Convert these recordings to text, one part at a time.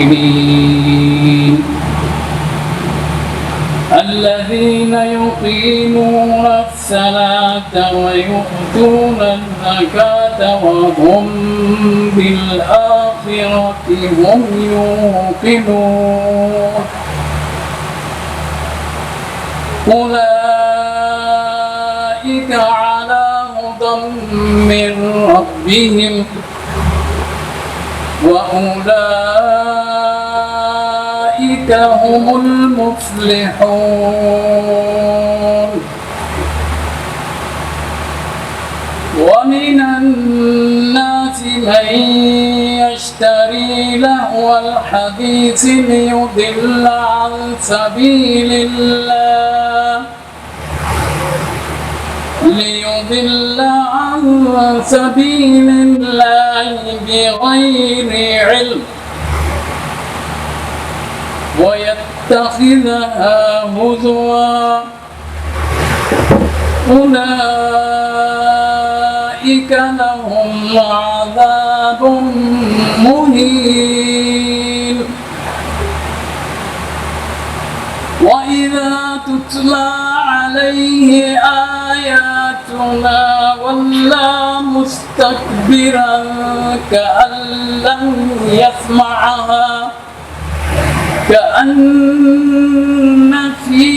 المحسنين الذين يقيمون الصلاة ويؤتون الزكاة وهم بالآخرة هم يوقنون أولئك على هدى من ربهم وأولئك هم المفلحون ومن الناس من يشتري لهو الحديث ليضل عن سبيل الله بغير علم ويتخذها هزوا أولئك لهم عذاب مهين وإذا تتلى عليه آياتنا ولى مستكبرا كأن لم يسمعها كأن في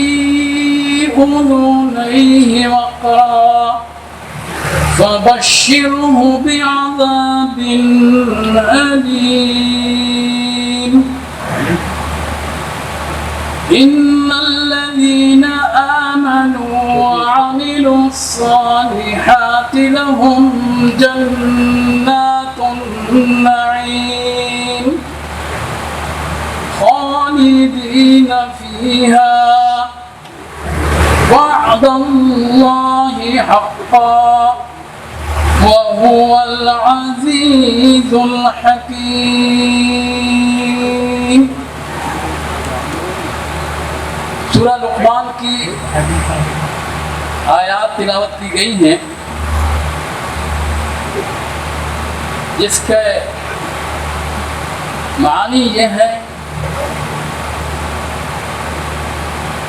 أذنيه وقرا فبشره بعذاب أليم إن الذين آمنوا وعملوا الصالحات لهم جنات النعيم خالدين فيها وعد الله حقا وهو العزيز الحكيم. سورہ لقمان کی آیات تلاوت کی گئی ہیں جس کے معنی یہ ہے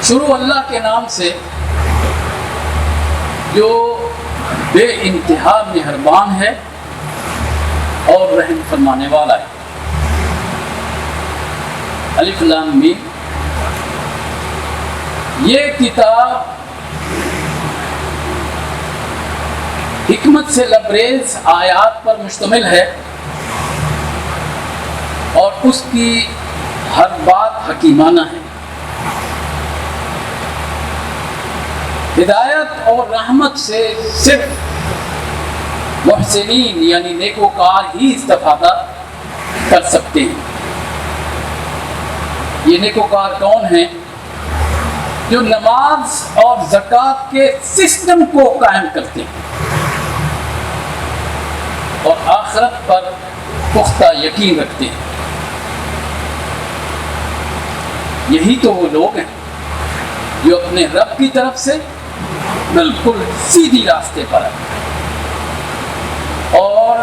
شروع اللہ کے نام سے جو بے انتہا مہربان ہے اور رحم فرمانے والا ہے. الف لام میم. یہ کتاب حکمت سے لبریز آیات پر مشتمل ہے اور اس کی ہر بات حکیمانہ ہے. ہدایت اور رحمت سے صرف محسنین یعنی نیکوکار ہی استفادہ کر سکتے ہیں. یہ نیکوکار کون ہیں؟ جو نماز اور زکوٰۃ کے سسٹم کو قائم کرتے ہیں اور آخرت پر پختہ یقین رکھتے ہیں. یہی تو وہ لوگ ہیں جو اپنے رب کی طرف سے بالکل سیدھی راستے پر ہیں. اور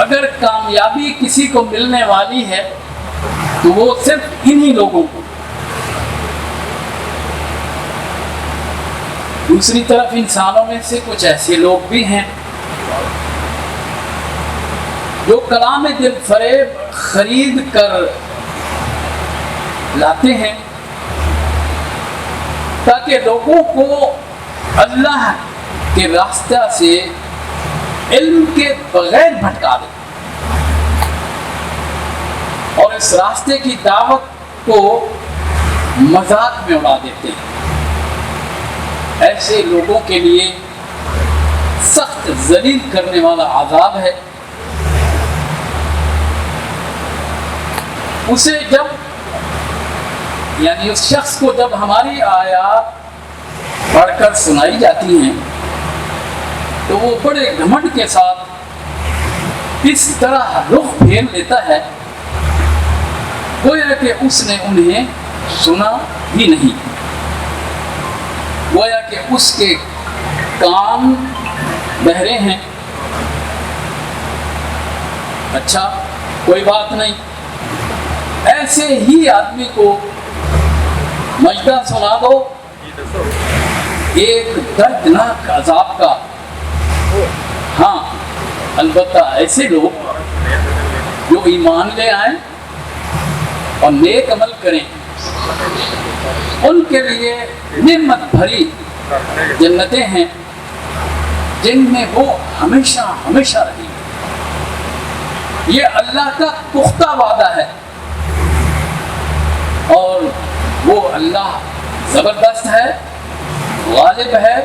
اگر کامیابی کسی کو ملنے والی ہے تو وہ صرف انہی لوگوں کو. دوسری طرف انسانوں میں سے کچھ ایسے لوگ بھی ہیں جو کلام دل فریب خرید کر لاتے ہیں تاکہ لوگوں کو اللہ کے راستہ سے علم کے بغیر بھٹکا دیں اور اس راستے کی دعوت کو مذاق میں اڑا دیتے ہیں. ایسے لوگوں کے لیے سخت ذلیل کرنے والا عذاب ہے. اسے جب یعنی اس شخص کو جب ہماری آیات پڑھ کر سنائی جاتی ہیں تو وہ بڑے گھمنڈ کے ساتھ اس طرح رخ پھیر لیتا ہے گویا کہ اس نے انہیں سنا ہی نہیں، گویا کہ اس کے کان بہرے ہیں. اچھا کوئی بات نہیں، ऐसे ही आदमी को मजदा सुना दो एक दर्दनाक अजाब का। हाँ, अलबत्ता ऐसे लोग जो ईमान ले आए और नेक अमल करें, उनके लिए नेमत भरी जन्नतें हैं जिनमें वो हमेशा हमेशा रहेंगे। ये अल्लाह का पुख्ता वादा है और वो अल्लाह ज़बरदस्त है, गालिब है,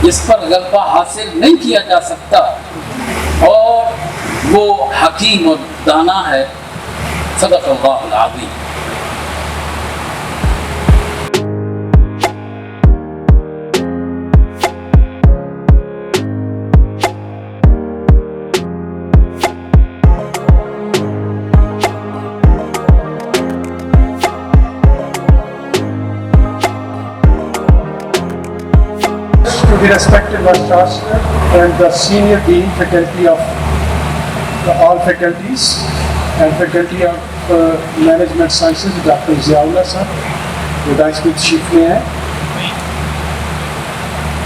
जिस पर गलबा हासिल नहीं किया जा सकता, और वो हकीम और दाना है। सदक़ल्लाहुल अज़ीम। To the respected Vice Chancellor and the Senior Dean Faculty of all faculties and Faculty of Management Sciences, Dr. Ziaullah sir, the Vice Chief में है,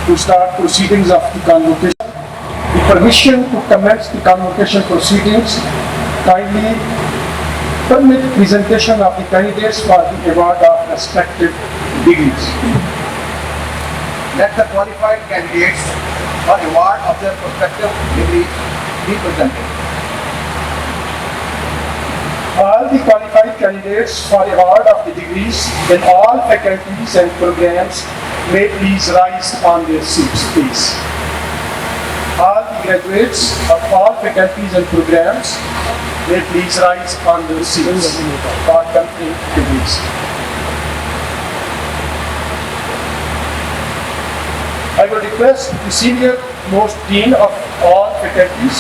to start proceedings of the convocation. The permission to commence the convocation proceedings kindly permit presentation of the candidates for the award of respective degrees. Let the qualified candidates for award of their prospective degrees be presented. All the qualified candidates for award of the degrees in all faculties and programs may please rise on their seats, please. All the graduates of all faculties and programs may please rise on their seats for conferring degrees. I will request the senior most dean of all faculties,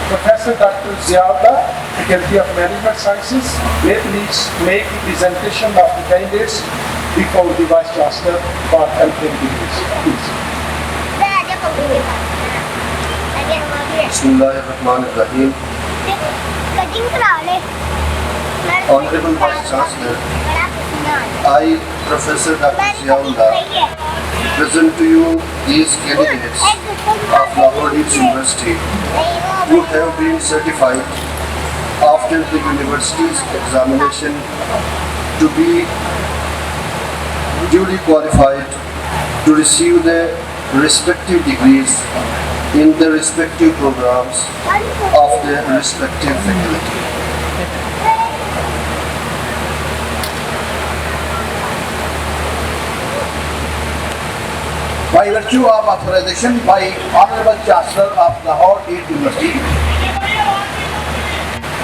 Professor Dr. Ziaullah, Faculty of Management Sciences, may please make the presentation of the candidates before the Vice Chancellor for conferring degrees. Please. Bismillahirrahmanirrahim. Honorable Vice Chancellor, I, Professor Dr. Ziaullah, present to you these candidates of Lahore University who have been certified after the university's examination to be duly qualified to receive their respective degrees in the respective programs of their respective faculty. By virtue of authorization by Honorable Chancellor of Lahore University,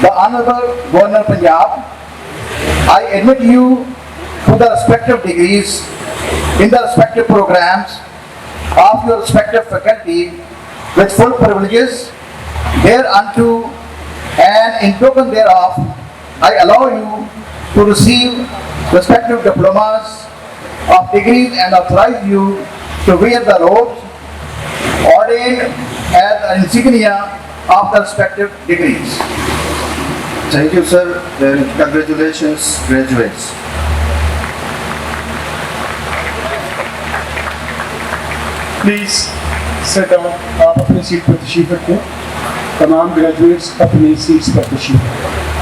the Honorable Governor Punjab, I admit you to the respective degrees in the respective programs of your respective faculty with full privileges thereunto, and in token thereof, I allow you to receive respective diplomas of degrees and authorize you to wear the robes ordained as an insignia of the respective degrees. Thank you, sir, and congratulations, graduates. Please sit down. आप अपनी seat पर तशरीफ रखें. तमाम graduates अपनी seats पर तशरीफ रखें.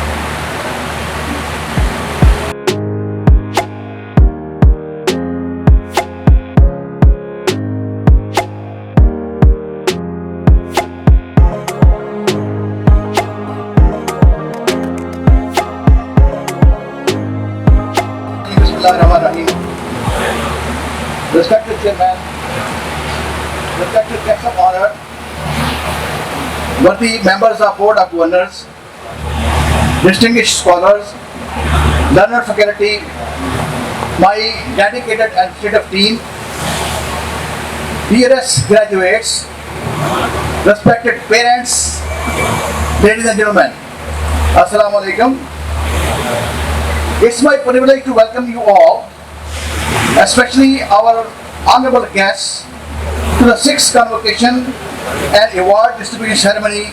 Respected Chairman, respected guests of honor, worthy members of Board of Governors, distinguished scholars, learned faculty, my dedicated administrative team, dearest graduates, respected parents, ladies and gentlemen, Assalamu alaikum. It's my privilege to welcome you all, especially our honorable guests, to the 6th convocation and award distribution ceremony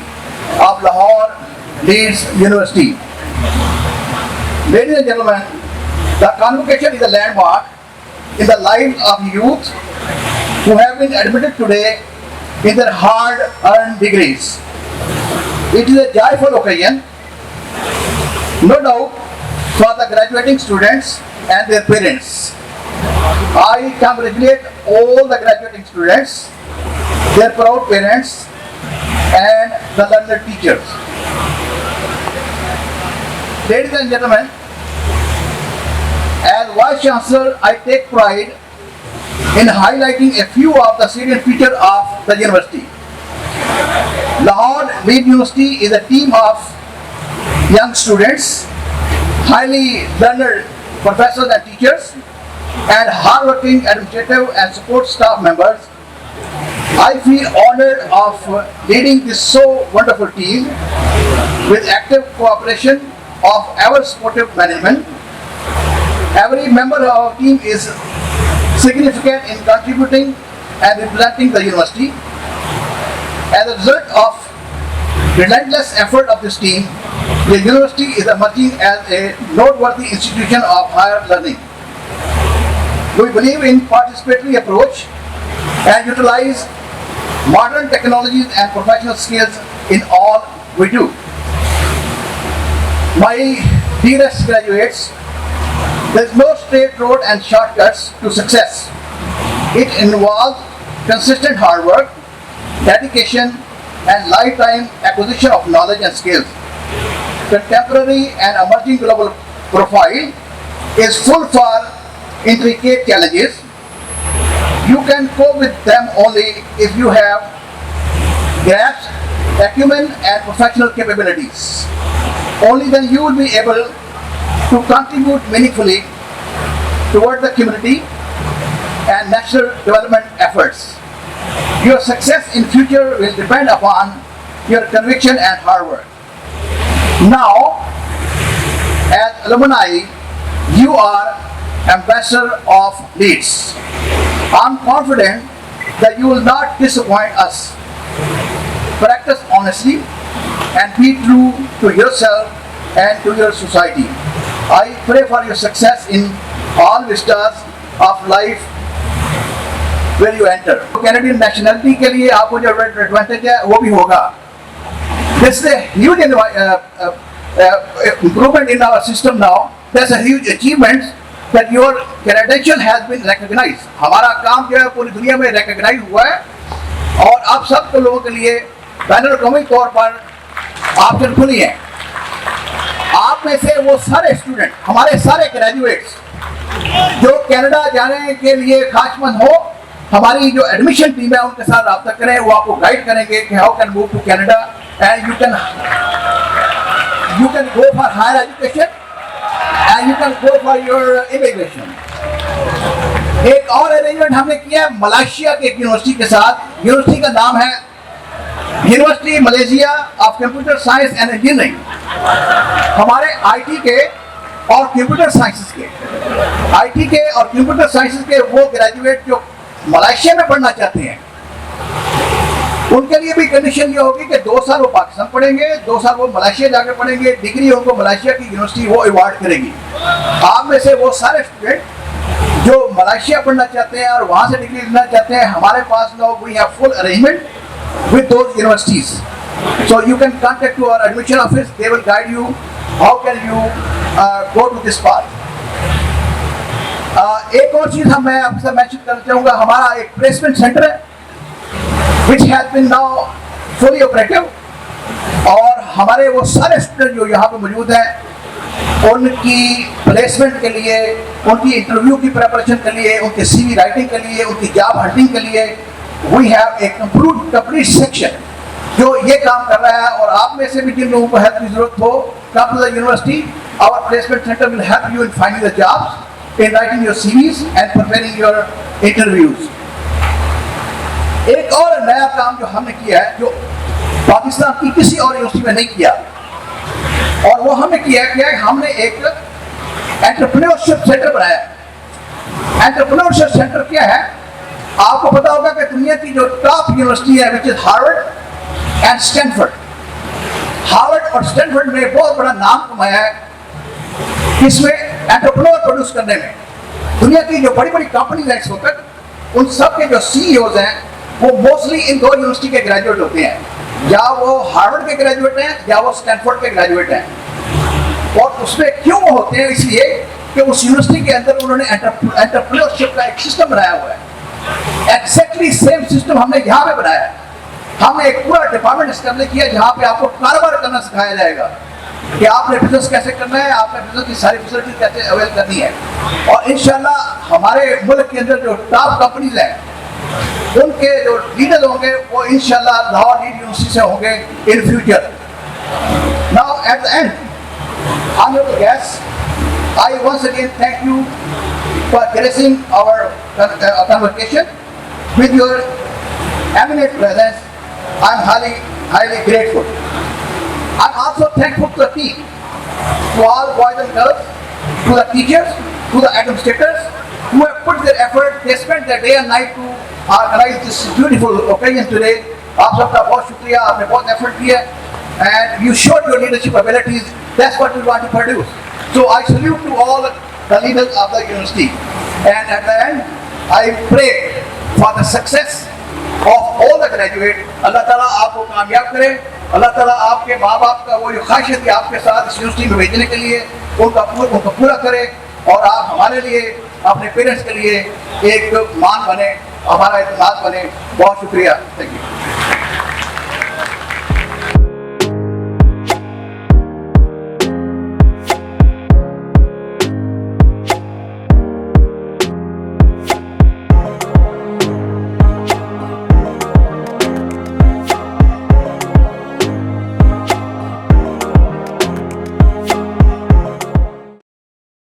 of Lahore Leeds University. Ladies and gentlemen, the convocation is a landmark in the lives of youth who have been admitted today in their hard-earned degrees. It is a joyful occasion, no doubt, for the graduating students and their parents. I congratulate all the graduating students, their proud parents, and the learned teachers. Ladies and gentlemen, as Vice Chancellor, I take pride in highlighting a few of the salient features of the university. Lahore Lead University is a team of young students, highly learned professors and teachers, and hardworking administrative and support staff members. I feel honored of leading this so wonderful team with active cooperation of our supportive management. Every member of our team is significant in contributing and representing the university. As a result of relentless effort of this team, the university is emerging as a noteworthy institution of higher learning. We believe in participatory approach and utilize modern technologies and professional skills in all we do. My dearest graduates, there is no straight road and shortcuts to success. It involves consistent hard work, dedication, and lifetime acquisition of knowledge and skills. Contemporary and emerging global profile is full for intricate challenges. You can cope with them only if you have grasp, acumen, and professional capabilities. Only then you will be able to contribute meaningfully toward the community and national development efforts. Your success in future will depend upon your conviction and hard work. Now, as alumni, you are ambassador of Leeds. I'm confident that you will not disappoint us. Practice honestly and be true to yourself and to your society. I pray for your success in all vistas of life where you enter. Canadian nationality के लिए आपको जो advantage है वो भी होगा. This is a huge improvement in our system now. That's a huge achievement that your credential has been recognized. हमारा काम जो है पूरी दुनिया में recognize हुआ है और आप सब लोगों के लिए बैनुल-अक़वामी तौर पर ऑप्शन खुली है. आप में से वो सारे स्टूडेंट, हमारे सारे ग्रेजुएट्स जो कनाडा जाने के लिए ख्वाहिशमंद हो, हमारी जो एडमिशन टीम है उनके साथ रब्ता करें. वो आपको गाइड करेंगे कि how can move to Canada and you can go for higher education and you can go for your immigration. एक और अरेंजमेंट हमने किया है मलेशिया के एक यूनिवर्सिटी के साथ. यूनिवर्सिटी का नाम है university Malaysia of computer science and engineering. हमारे आईटी के और कंप्यूटर साइंसेस के और कंप्यूटर साइंसेस के वो ग्रेजुएट जो मलेशिया में पढ़ना चाहते हैं उनके लिए भी कंडीशन ये होगी कि 2 साल वो पाकिस्तान पढ़ेंगे, 2 साल वो मलेशिया जाकर पढ़ेंगे. डिग्री उनको मलेशिया की यूनिवर्सिटी वो अवार्ड करेगी. आप में से वो सारे स्टूडेंट जो मलेशिया पढ़ना चाहते हैं और वहाँ से डिग्री लेना चाहते हैं, हमारे पास now we have full arrangement with those universities. So you can contact to our admission office. They will guide you how can you go to this path. एक और चीज हम मैं आपसे मेंशन करना चाहूँगा. हमारा एक प्लेसमेंट सेंटर है which has been now fully operative. और हमारे वो सारे स्टूडेंट जो यहाँ पे मौजूद हैं उनकी प्लेसमेंट के लिए, उनकी इंटरव्यू की प्रिपरेशन के लिए, उनके CV राइटिंग के लिए, उनकी जॉब हंटिंग के लिए we have a complete section जो ये काम कर रहा है. और आप में से भी जिन लोगों को हेल्प की जरूरत हो, come to the university. Our placement center will help you in finding the jobs, in writing your CVs and preparing your interviews. एक और नया काम जो हमने किया है जो पाकिस्तान की किसी और यूनिवर्सिटी में नहीं किया, और वो हमने किया है, हमने एक एंटरप्रेन्योरशिप सेंटर बनाया. एंटरप्रेन्योरशिप सेंटर क्या है? आपको पता होगा कि दुनिया की जो टॉप यूनिवर्सिटी है which is Harvard and Stanford. Harvard और स्टैनफोर्ड ने बहुत बड़ा नाम कमाया है इसमें एंटरप्रेन्योर प्रोड्यूस करने में दुनिया की जो बड़ी बड़ी कंपनीज हैं इस वक्त उन सब के जो सीईओज हैं वो मोस्टली इन दो यूनिवर्सिटी के ग्रेजुएट होते हैं, या वो हार्वर्ड के ग्रेजुएट हैं या वो स्टैनफोर्ड के ग्रेजुएट हैं। और उसमें क्यों होते हैं? इसलिए कि उस यूनिवर्सिटी के अंदर उन्होंने एंटरप्रेन्योरशिप का एक सिस्टम बनाया हुआ है। एग्जैक्टली सेम सिस्टम हमने यहाँ पे बनाया है। हमने एक पूरा डिपार्टमेंट एस्टेब्लिश किया जहाँ पे आपको कारोबार करना सिखाया जाएगा कि आपने बिजनेस कैसे करना है, आपने बिजनेस की सारी फैसिलिटी कैसे अवेल करनी है। और इंशाल्लाह हमारे मुल्क के अंदर जो टॉप कंपनीज हैं उनके जो लीडर होंगे वो इंशाल्लाह लाहौर यूनिवर्सिटी से होंगे in future. Now at the end, honorable guests, I once again thank you for gracing our convocation with your eminent presence. I'm highly grateful. I'm also thankful to the team, to all boys and girls, to the teachers, to the administrators who have put their effort. They spent their day and night to organize this beautiful occasion today. आप सबका बहुत शुक्रिया, आपने बहुत effort किया, and you showed your leadership abilities. That's what we want to produce. So I salute to all the leaders of the university. And at the end, I pray for the success of all the graduates. Allah Ta'ala आपको कामयाब करे, Allah Ta'ala आपके माँ बाप का वो जो ख्वाहिश थी आपके साथ इस यूनिवर्सिटी में भेजने के लिए उनको पूरा करे, और आप हमारे लिए, अपने पेरेंट्स के लिए एक मान बने, हमारा इतिहास बने। बहुत शुक्रिया, थैंक यू।